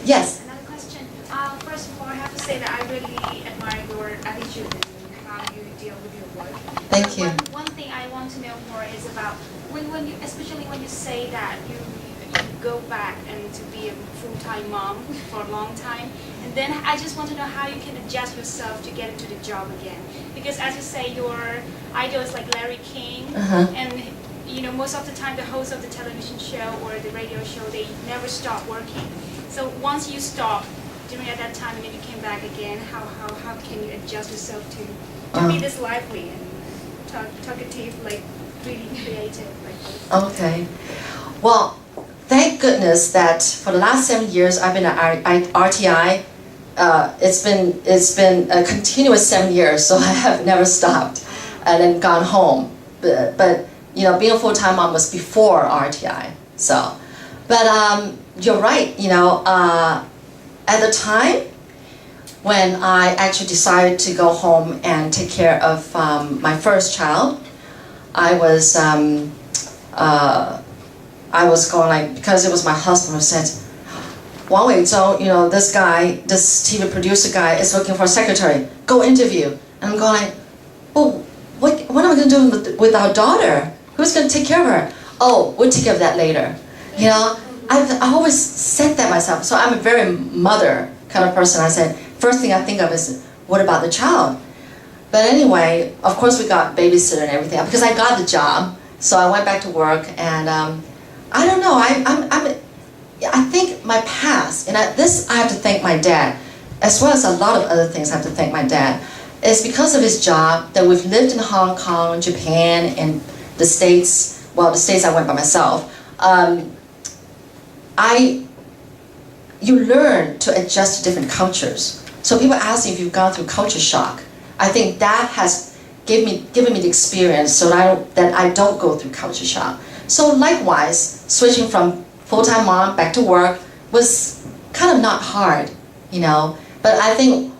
Yes. Another question. First of all, I have to say that I really admire your attitude and how you deal with your work. Thank you. One thing I want to know more is about when you, especially when you say that you go back and to be a full-time mom for a long time, and then I just want to know how you can adjust yourself to get into the job again. Because as you say, your idol is like Larry King, and you know most of the time the host of the television show or the radio show, they never stop working. So once you stop during at that time and then you came back again, how can you adjust yourself to be this lively and talkative, like really creative like this? Okay. Well, thank goodness that for the last 7 years I've been at RTI. It's been a continuous 7 years, so I have never stopped and then gone home. But you know, being a full-time mom was before RTI. So, but you're right. You know, at the time when I actually decided to go home and take care of my first child, I was going like, because it was my husband who said, Wang Weizhou, you know, this guy, this TV producer guy is looking for a secretary. Go interview. And I'm going, well, what am I going to do with our daughter? Who's going to take care of her? Oh, we'll take care of that later. You know, I always said that myself. So I'm a very mother kind of person. I said, first thing I think of is, what about the child? But anyway, of course we got babysitter and everything because I got the job. So I went back to work and I don't know. I think my past, and this I have to thank my dad, as well as a lot of other things I have to thank my dad. It's because of his job that we've lived in Hong Kong, Japan, and the States. Well, the States I went by myself. You learn to adjust to different cultures. So people ask me if you've gone through culture shock. I think that has given me the experience so that I don't go through culture shock. So likewise, switching from full-time mom back to work was kind of not hard, you know. But I think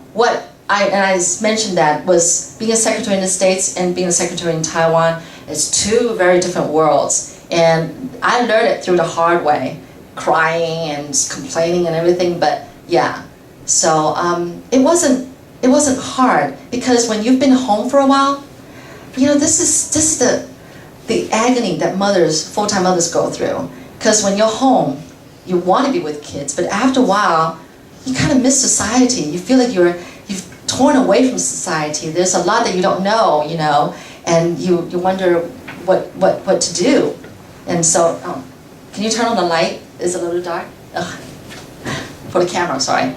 I mentioned that was being a secretary in the States and being a secretary in Taiwan is two very different worlds. And I learned it through the hard way, crying and complaining and everything. But yeah, so it wasn't hard because when you've been home for a while, you know, this is the agony that full-time mothers go through. Because when you're home, you want to be with kids, but after a while, you kind of miss society. You feel like you've torn away from society. There's a lot that you don't know, you know, and you wonder what to do. And so, can you turn on the light? It's a little dark. Ugh. For the camera, sorry.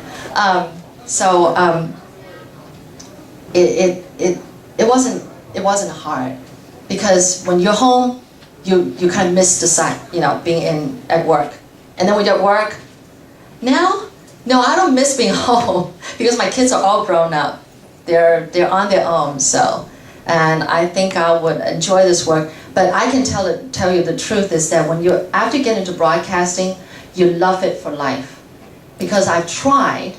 It wasn't hard because when you're home, you kind of miss the side, you know, being at work. And then when you're at work, now, no, I don't miss being home because my kids are all grown up. They're on their own, so. And I think I would enjoy this work. But I can tell you the truth is that after you get into broadcasting, you love it for life. Because I've tried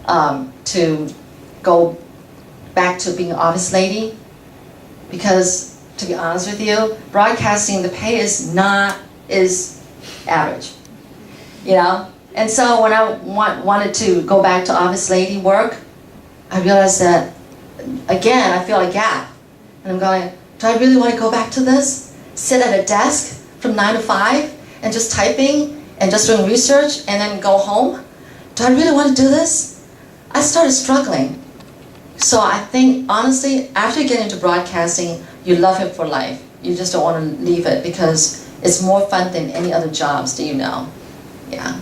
to go back to being an office lady because, to be honest with you, broadcasting, the pay is average, you know? And so when I wanted to go back to office lady work, I realized that, again, I feel a gap. And I'm going, do I really want to go back to this? Sit at a desk from 9 to 5 and just typing and just doing research and then go home? Do I really want to do this? I started struggling. So I think, honestly, after you get into broadcasting, you love it for life. You just don't want to leave it because it's more fun than any other jobs that you know. Yeah.